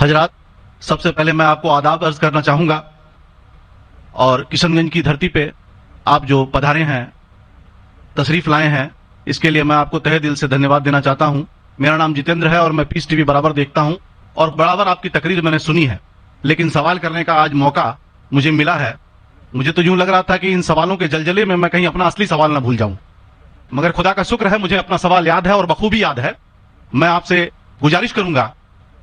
حضرات، سب سے پہلے میں آپ کو آداب عرض کرنا چاہوں گا اور کشن گنج کی دھرتی پہ آپ جو پدھارے ہیں، تشریف لائے ہیں، اس کے لیے میں آپ کو تہہ دل سے دھنیہ واد دینا چاہتا ہوں۔ میرا نام جتیندر ہے اور میں پیس ٹی وی برابر دیکھتا ہوں اور برابر آپ کی تقریر میں نے سنی ہے، لیکن سوال کرنے کا آج موقع مجھے ملا ہے۔ مجھے تو یوں لگ رہا تھا کہ ان سوالوں کے جلجلے میں میں کہیں اپنا اصلی سوال نہ بھول جاؤں، مگر خدا کا شکر ہے مجھے اپنا سوال یاد ہے اور بخوبی یاد ہے۔ میں آپ سے گزارش کروں گا،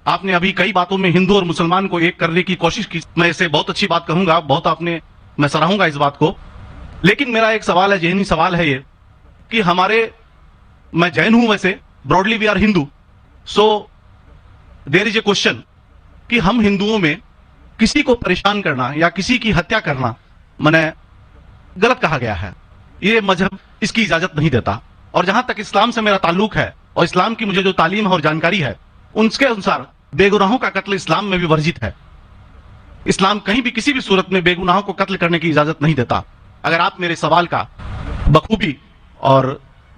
آپ نے ابھی کئی باتوں میں ہندو اور مسلمان کو ایک کرنے کی کوشش کی، میں اسے بہت اچھی بات کہوں گا، بہت میں سراہوں گا اس بات کو، لیکن میرا ایک سوال ہے، ذہنی سوال ہے یہ کہ میں جین ہوں، ویسے broadly we are Hindu, so there is a question کہ ہم ہندوؤں میں کسی کو پریشان کرنا یا کسی کی ہتیا کرنا غلط کہا گیا ہے، یہ مذہب اس کی اجازت نہیں دیتا، اور جہاں تک اسلام سے میرا تعلق ہے اور اسلام کی مجھے جو تعلیم ہے اور جانکاری ہے، ان کے انسار بے گناہوں کا قتل اسلام میں بھی ورجت ہے۔ اسلام کہیں بھی کسی بھی صورت میں بے گناہوں کو قتل کرنے کی اجازت نہیں دیتا۔ اگر آپ میرے سوال کا بخوبی اور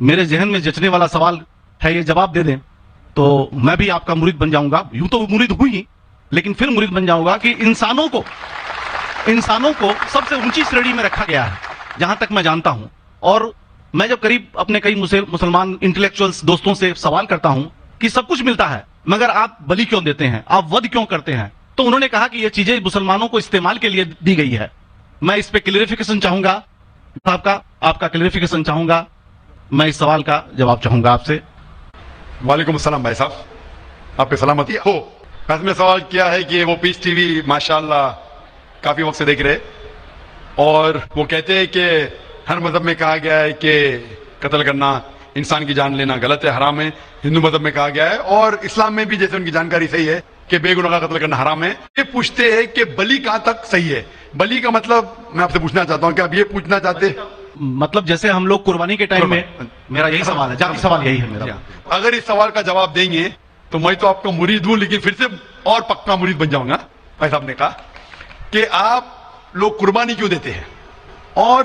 میرے ذہن میں جچنے والا سوال ہے یہ جواب دے دیں تو میں بھی آپ کا مرید بن جاؤں گا، یوں تو مرید ہوں ہی، لیکن پھر مرید بن جاؤں گا کہ انسانوں کو سب سے اونچی شریڑی میں رکھا گیا ہے جہاں تک میں جانتا ہوں، اور میں جب قریب اپنے کئی مسلمان انٹلیکچوئلز دوستوں سے سوال کرتا ہوں کہ سب کچھ ملتا ہے مگر آپ بلی کیوں دیتے ہیں، آپ ود کیوں کرتے ہیں، تو انہوں نے کہا کہ یہ چیزیں مسلمانوں کو استعمال کے لیے دی گئی ہے۔ میں اس پہ کلیریفیکیشن چاہوں گا، آپ کا کلیریفیکیشن چاہوں گا، میں اس سوال کا جواب چاہوں گا آپ سے۔ وعلیکم السلام بھائی صاحب، آپ پہ سلامتی ہو۔ میں نے سوال کیا ہے کہ وہ پیس ٹی وی ماشاءاللہ کافی وقت سے دیکھ رہے، اور وہ کہتے ہیں کہ ہر مذہب میں کہا گیا ہے کہ قتل کرنا، انسان کی جان لینا غلط ہے، حرام ہے، ہندو مذہب میں کہا گیا ہے، اور اسلام میں بھی جیسے ان کی جانکاری صحیح ہے کہ بے گناہ کا قتل کرنا حرام ہے۔ یہ پوچھتے ہیں کہ بلی کہاں تک صحیح ہے؟ بلی کا مطلب میں آپ سے پوچھنا چاہتا ہوں کہ آپ یہ پوچھنا چاہتے مطلب جیسے ہم لوگ قربانی کے ٹائم میں، میرا یہی سوال ہے، ذاتی سوال یہی ہے میرا۔ اگر اس سوال کا جواب دیں گے تو میں تو آپ کا مرید ہوں، لیکن پھر سے اور پکا مرید بن جاؤں گا۔ بھائی صاحب نے کہا کہ آپ لوگ قربانی کیوں دیتے ہیں، اور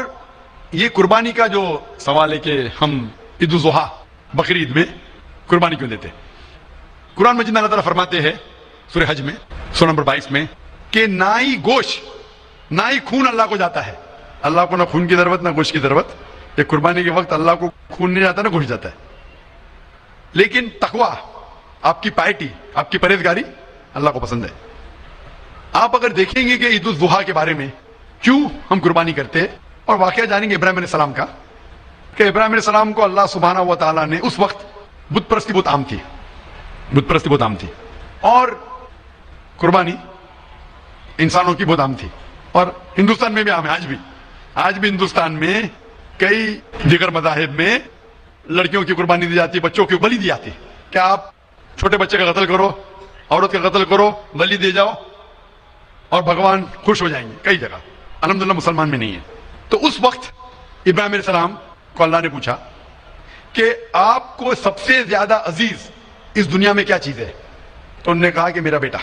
یہ قربانی کا جو سوال ہے کہ ہم عید الاضحیٰ بقرعید میں قربانی کیوں دیتے ہیں، قرآن مجید میں اللہ تعالیٰ فرماتے ہیں سورہ حج میں سورہ نمبر 22 میں کہ نہ ہی گوشت نہ ہی خون اللہ کو جاتا ہے، اللہ کو نہ خون کی ضرورت نہ گوشت کی ضرورت۔ یہ قربانی کے وقت اللہ کو خون نہیں جاتا نہ گوشت جاتا ہے، لیکن تقوی، آپ کی پائٹی، آپ کی پرہیزگاری اللہ کو پسند ہے۔ آپ اگر دیکھیں گے کہ عید الاضحیٰ کے بارے میں کیوں ہم قربانی کرتے ہیں، اور واقعہ جانیں گے ابراہیم علیہ السلام کا، کہ ابراہیم علیہ السلام کو اللہ سبحانہ و تعالیٰ نے اس وقت بت پرستی بہت عام تھی، اور قربانی انسانوں کی بہت عام تھی، اور ہندوستان میں بھی عام ہے، آج بھی ہندوستان میں کئی دیگر مذاہب میں لڑکیوں کی قربانی دی جاتی ہے، بچوں کی بلی دی جاتی ہے۔ کیا آپ چھوٹے بچے کا قتل کرو، عورت کا قتل کرو، بلی دے جاؤ اور بھگوان خوش ہو جائیں گے؟ کئی جگہ، الحمدللہ مسلمان میں نہیں ہے۔ تو اس وقت ابراہیم علیہ السلام کو اللہ نے پوچھا کہ آپ کو سب سے زیادہ عزیز اس دنیا میں کیا چیز ہے؟ تو انہوں نے کہا کہ میرا بیٹا۔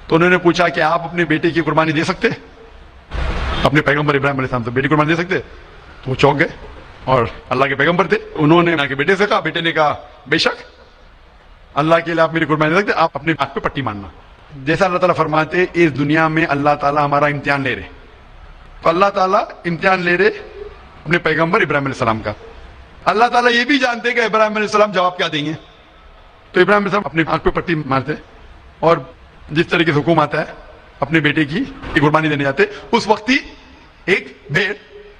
تو انہوں نے پوچھا کہ آپ اپنے بیٹے کی قربانی دے سکتے، اپنے پیغمبر ابراہیم علیہ السلام سے بیٹی قربانی دے سکتے؟ تو وہ چونک گئے، اور اللہ کے پیغمبر تھے، انہوں نے کے بیٹے سے کہا، بیٹے نے کہا بے شک اللہ کے لیے آپ میری قربانی دے سکتے، آپ اپنے ہاتھ پہ پٹی مارنا۔ جیسا اللہ تعالیٰ فرماتے اس دنیا میں اللہ تعالیٰ ہمارا امتحان لے رہے، تو اللہ تعالیٰ امتحان لے رہے اپنے پیغمبر ابراہیم علیہ السلام کا۔ اللہ تعالیٰ یہ بھی جانتے کہ ابراہیم علیہ السلام جواب کیا دیں گے، تو ابراہیم علیہ السلام اپنے آنکھ پہ پٹی مارتے، اور جس طریقے سے حکم آتا ہے اپنے بیٹے کی قربانی دینے جاتے، اس وقت ہی ایک بھیڑ،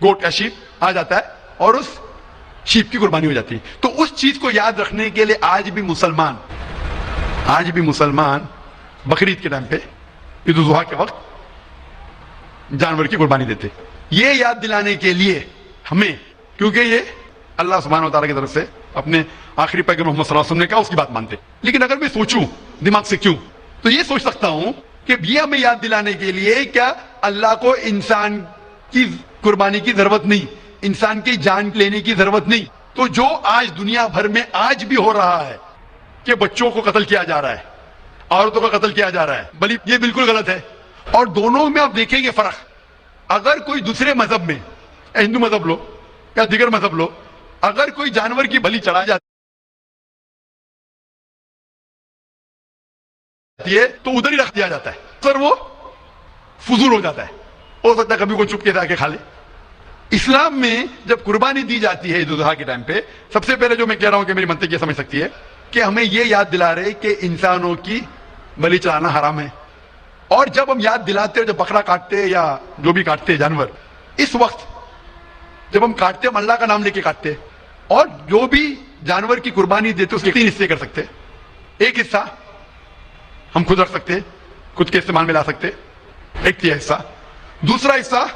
گوٹ یا شیپ آ جاتا ہے اور اس شیپ کی قربانی ہو جاتی ہے۔ تو اس چیز کو یاد رکھنے کے لیے آج بھی مسلمان بقرعید کے ٹائم پہ، عید الاضحیٰ کے وقت جانور کی قربانی دیتے، یہ یاد دلانے کے لیے ہمیں، کیونکہ یہ اللہ سبحانہ و تعالیٰ کی طرف سے اپنے آخری پیغمبر محمد صلی اللہ علیہ وسلم نے کہا، اس کی بات مانتے۔ لیکن اگر میں سوچوں دماغ سے کیوں، تو یہ سوچ سکتا ہوں کہ یہ ہمیں یاد دلانے کے لیے کیا اللہ کو انسان کی قربانی کی ضرورت نہیں، انسان کی جان لینے کی ضرورت نہیں۔ تو جو آج دنیا بھر میں آج بھی ہو رہا ہے کہ بچوں کو قتل کیا جا رہا ہے، عورتوں کا قتل کیا جا رہا ہے، بلی، یہ بالکل غلط ہے۔ اور دونوں میں آپ دیکھیں گے فرق۔ اگر کوئی دوسرے مذہب میں، ہندو مذہب لو یا دیگر مذہب لو، اگر کوئی جانور کی بلی چڑھا جاتی ये तो उधर ही रख दिया जाता है, सर वो फजूल हो जाता है, हो सकता है कभी कोई चुप के जाके खा ले। इस्लाम में जब कुर्बानी दी जाती है ईद उल अजहा के टाइम पे, सबसे पहले जो मैं कह रहा हूं कि मेरी मंतक ये समझ सकती है कि हमें ये याद दिला रहे कि इंसानों की बलि चढ़ाना हराम है। और जब हम याद दिलाते हैं, जब बकरा काटते हैं या जो भी काटते हैं जानवर, इस वक्त जब हम काटते हैं हम अल्लाह का नाम लेके काटते हैं, और जो भी जानवर की कुर्बानी देते उसके 3 हिस्से कर सकते हैं। एक हिस्सा हम खुद रख सकते हैं, खुद के इस्तेमाल में ला सकते हैं, एक हिस्सा। दूसरा हिस्सा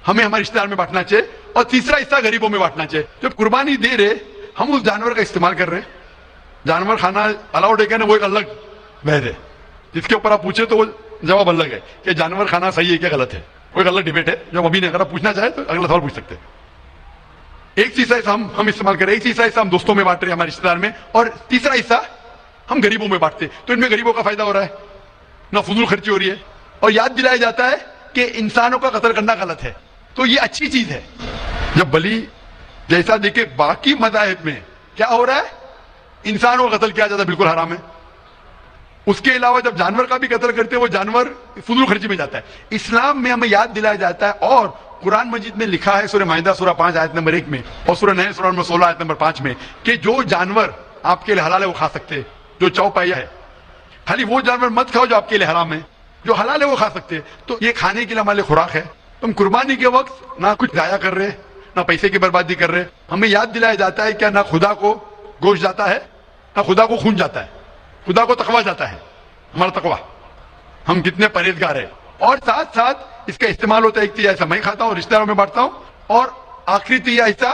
हमें हमारे रिश्तेदार में बांटना चाहिए, और तीसरा हिस्सा गरीबों में बांटना चाहिए। जब कुर्बानी दे रहे हम उस जानवर का इस्तेमाल कर रहे हैं, जानवर खाना अलाउड है क्या ना, वो एक अलग बहस है, जिसके ऊपर आप पूछे तो वो जवाब अलग है कि जानवर खाना सही है क्या गलत है, वो एक अलग डिबेट है। जो अभी नहीं, अगर आप पूछना चाहे तो अगला सवाल पूछ सकते हैं। एक तीसरा हिस्सा हम इस्तेमाल करें, एक तीसरा हिस्सा हम दोस्तों में बांट रहे हैं, हमारे रिश्तेदार में, और तीसरा हिस्सा हम गरीबों में बांटते हैं। तो इनमें गरीबों का फायदा हो रहा है, ना फजूल खर्ची हो रही है, और याद दिलाया जाता है कि इंसानों का कत्ल करना गलत है। तो ये अच्छी चीज है। जब बलि जैसा देखिए बाकी मज़ाहिब में क्या हो रहा है, इंसानों का कत्ल किया जाता है, बिल्कुल हराम है। उसके अलावा जब जानवर का भी कत्ल करते हैं वो जानवर फजूल खर्ची में जाता है। इस्लाम में हमें याद दिलाया जाता है, और कुरान मजीद में लिखा है सूरह माइदा सूरह 5 आयत नंबर 1 में, और सूरह नहल सूरह नंबर 16 आयत नंबर 5 में, कि जो जानवर आपके लिए हलाल है वो खा सकते हैं, जो चौपाया है। खाली वो जानवर मत खाओ जो आपके लिए हराम है, जो हलाल है वो खा सकते हैं। तो ये खाने के लिए हमारे लिए खुराक है। तुम कुर्बानी के वक्त ना कुछ जाया कर रहे, ना पैसे की बर्बादी कर रहे। हमें याद दिलाया जाता है क्या ना खुदा को गोश्त जाता है, ना खुदा को खून जाता है, खुदा को तकवा जाता है। हमारा तकवा, हम कितने परहेजगार है। और साथ साथ इसका इस्तेमाल होता है, एक तिहाई हिस्सा मैं खाता हूँ, रिश्तेदारों में बांटता हूँ, और आखिरी तिहाई हिस्सा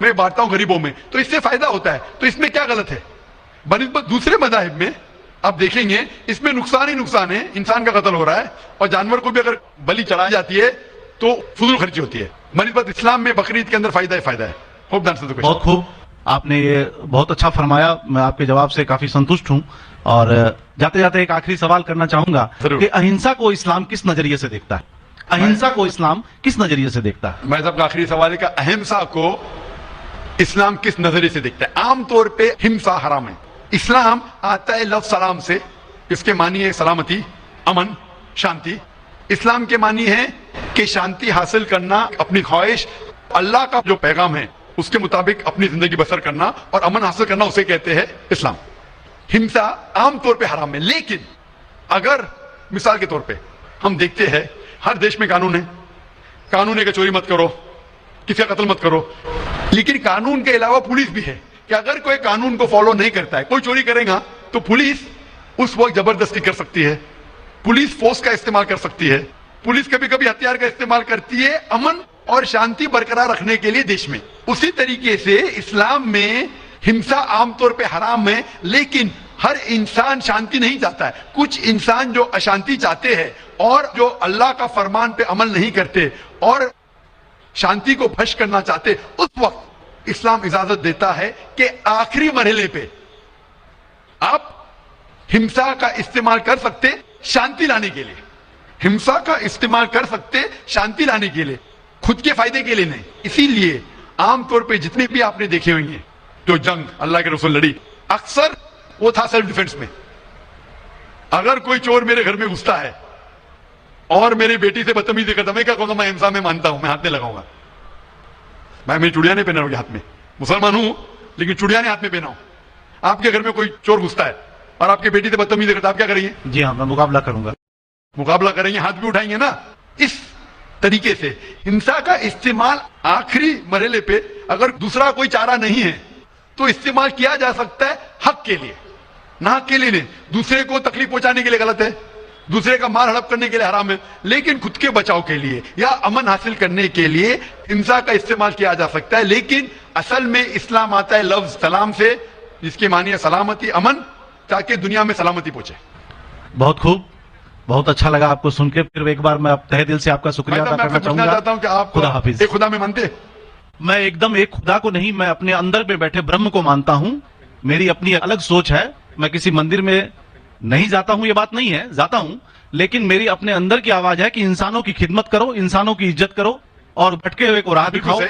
मैं बांटता हूँ गरीबों में। तो इससे फायदा होता है। तो इसमें क्या गलत है? बनिस्बत दूसरे मज़ाहिब में आप देखेंगे इसमें नुकसान ही नुकसान है, इंसान का कत्ल हो रहा है, और जानवर को भी अगर बलि चढ़ाई जाती है तो फजूल खर्ची होती है। बनिस्बत इस्लाम में बकरीद के अंदर फायदा ही फायदा है। Hope that's the question. बहुत खूब, आपने ये बहुत अच्छा फरमाया। मैं आपके जवाब से काफी संतुष्ट हूं। और जाते जाते एक आखिरी सवाल करना चाहूंगा कि अहिंसा को इस्लाम किस नजरिए से देखता है? अहिंसा को इस्लाम किस नजरिए से देखता है? मैं सबका आखिरी सवाल है कि अहिंसा को इस्लाम किस नजरिए से देखता है? आमतौर पे हिंसा हराम है। इस्लाम आता है लफ्ज सलाम से, इसके मानी है सलामती, अमन, शांति। इस्लाम के मानी है कि शांति हासिल करना, अपनी ख्वाहिश, अल्लाह का जो पैगाम है उसके मुताबिक अपनी जिंदगी बसर करना और अमन हासिल करना, उसे कहते हैं इस्लाम। हिंसा आमतौर पे हराम है। लेकिन अगर मिसाल के तौर पे हम देखते हैं हर देश में कानून है, कानून है कि चोरी मत करो, किसी का कत्ल मत करो, लेकिन कानून के अलावा पुलिस भी है कि अगर कोई कानून को फॉलो नहीं करता है, कोई चोरी करेगा तो पुलिस उस वक्त जबरदस्ती कर सकती है, पुलिस फोर्स का इस्तेमाल कर सकती है, पुलिस कभी कभी हथियार का इस्तेमाल करती है अमन और शांति बरकरार रखने के लिए देश में। उसी तरीके से इस्लाम में हिंसा आमतौर पे हराम है, लेकिन हर इंसान शांति नहीं चाहता है। कुछ इंसान जो अशांति चाहते हैं और जो अल्लाह का फरमान पे अमल नहीं करते और शांति को भ्रष्ट करना चाहते, उस वक्त इस्लाम इजाजत देता है कि आखिरी मरहले पे आप हिंसा का इस्तेमाल कर सकते शांति लाने के लिए, हिंसा का इस्तेमाल कर सकते शांति लाने के लिए, खुद के फायदे के लिए नहीं। इसीलिए आमतौर पे जितने भी आपने देखे होंगे जो जंग अल्लाह के रसूल लड़ी, अक्सर वो था सेल्फ डिफेंस में। अगर कोई चोर मेरे घर में घुसता है और मेरी बेटी से बदतमीजी करता, मैं क्या कहूंगा? मैं हिंसा में मानता हूं, मैं हाथ नहीं लगाऊंगा। मैं मेरी चूड़ियां नहीं पहना होगी हाथ में, मुसलमान हूं लेकिन चूड़ियां नहीं हाथ में पहना हूं। आपके घर में कोई चोर घुसता है और आपकी बेटी से बदतमीजी करता, आप क्या करेंगे? जी हाँ, मैं मुकाबला करूंगा। मुकाबला करेंगे, हाथ भी उठाएंगे ना। इस तरीके से हिंसा का इस्तेमाल आखिरी मरहले पे, अगर दूसरा कोई चारा नहीं है तो इस्तेमाल किया जा सकता है हक के लिए, ना हक के लिए नहीं। दूसरे को तकलीफ पहुंचाने के लिए गलत है, दूसरे का मार हड़प करने के लिए हराम है, लेकिन खुद के बचाव के लिए या अमन हासिल करने के लिए हिंसा का इस्तेमाल किया जा सकता है। लेकिन असल में इस्लाम आता है लफ्ज सलाम से, जिसकी मानी है सलामती, अमन, ताकि दुनिया में सलामती पहुंचे। बहुत खूब, बहुत अच्छा लगा आपको सुन के। फिर एक बार मैं तहे दिल से आपका शुक्रिया अदा करना चाहता हूं कि आप खुदा हाफिज। एक खुदा में मानते? मैं एकदम एक खुदा को नहीं, मैं अपने अंदर में बैठे ब्रह्म को मानता हूं। मेरी अपनी अलग सोच है। मैं किसी मंदिर में नहीं जाता हूं, ये बात नहीं है, जाता हूं, लेकिन मेरी अपने अंदर की आवाज है कि इंसानों की खिदमत करो, इंसानों की इज्जत करो और भटके हुए को राह दिखाओ।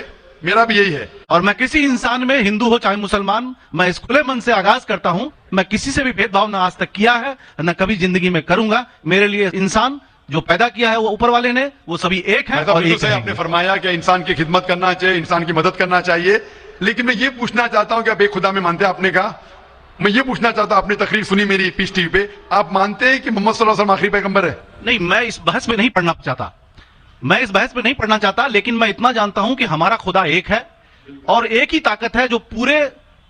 मेरा भी यही है। और मैं किसी इंसान में, हिंदू हो चाहे मुसलमान, मैं इस खुले मन से आगाज करता हूं, मैं किसी से भी भेदभाव ना आज तक किया है, न कभी जिंदगी में करूंगा। मेरे लिए इंसान जो पैदा किया है वो ऊपर वाले ने, वो सभी एक है ऐसा और बिल्कुल एक सही रहेंगे। आपने फरमाया कि इंसान की खिदमत करना चाहिए, इंसान की मदद करना चाहिए। लेकिन मैं ये पूछना चाहता हूं कि आप एक खुदा में मानते हैं, आपने कहा, मैं ये पूछना चाहता हूं, आपने तकरीर सुनी मेरी पीस टीवी पे, आप मानते हैं कि मोहम्मद सल्लल्लाहु अलैहि वसल्लम आखिरी पैगंबर है? नहीं, मैं इस बहस में नहीं पढ़ना चाहता, मैं इस बहस में नहीं पढ़ना चाहता, लेकिन मैं इतना जानता हूं कि हमारा खुदा एक है और एक ही ताकत है जो पूरे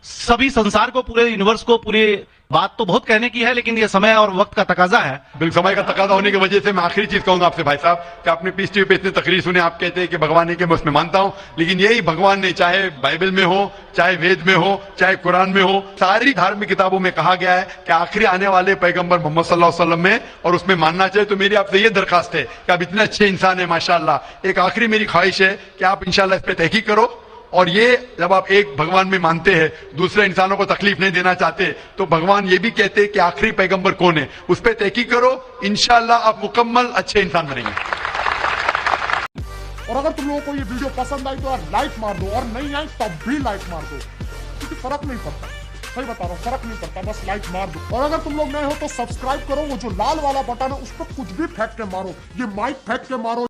सभी संसार को, पूरे यूनिवर्स को, पूरे, बात तो बहुत कहने की है लेकिन ये समय और वक्त का तकाजा है। बिल्कुल समय का तकाजा होने की वजह से मैं आखिरी चीज कहूंगा आपसे भाई साहब कि आपने पीस टीवी पे इतने तकरीर सुने, आप कहते हैं कि भगवान है, कि मैं उसमें मानता हूं, लेकिन यही भगवान ने, चाहे बाइबल में हो, चाहे वेद में हो, चाहे कुरान में हो, सारी धार्मिक किताबों में कहा गया है कि आखिरी आने वाले पैगंबर मोहम्मद सल्लल्लाहु अलैहि वसल्लम में, और उसमें मानना चाहिए। तो मेरी आपसे ये दरखास्त है कि आप इतने अच्छे इंसान है माशाअल्लाह, एक आखिरी मेरी ख्वाहिश है कि आप इंशाअल्लाह इस पे तहकीक करो, और ये जब आप एक भगवान में मानते हैं, दूसरे इंसानों को तकलीफ नहीं देना चाहते, तो भगवान ये भी कहते हैं कि आखिरी पैगंबर कौन है, उस पर तहकीक करो, इंशाअल्लाह आप मुकम्मल अच्छे इंसान बनेंगे। और अगर तुम लोगों को ये वीडियो पसंद आई तो यार लाइक मार दो, और नहीं आई तब भी लाइक मार दो, क्योंकि फर्क नहीं पड़ता, सही बता रहा हूँ, फर्क नहीं पड़ता, बस लाइक मार दो। और अगर तुम लोग नए हो तो सब्सक्राइब करो, वो जो लाल वाला बटन है उस पर कुछ भी फेंक के मारो, ये माइक फेंक के मारो।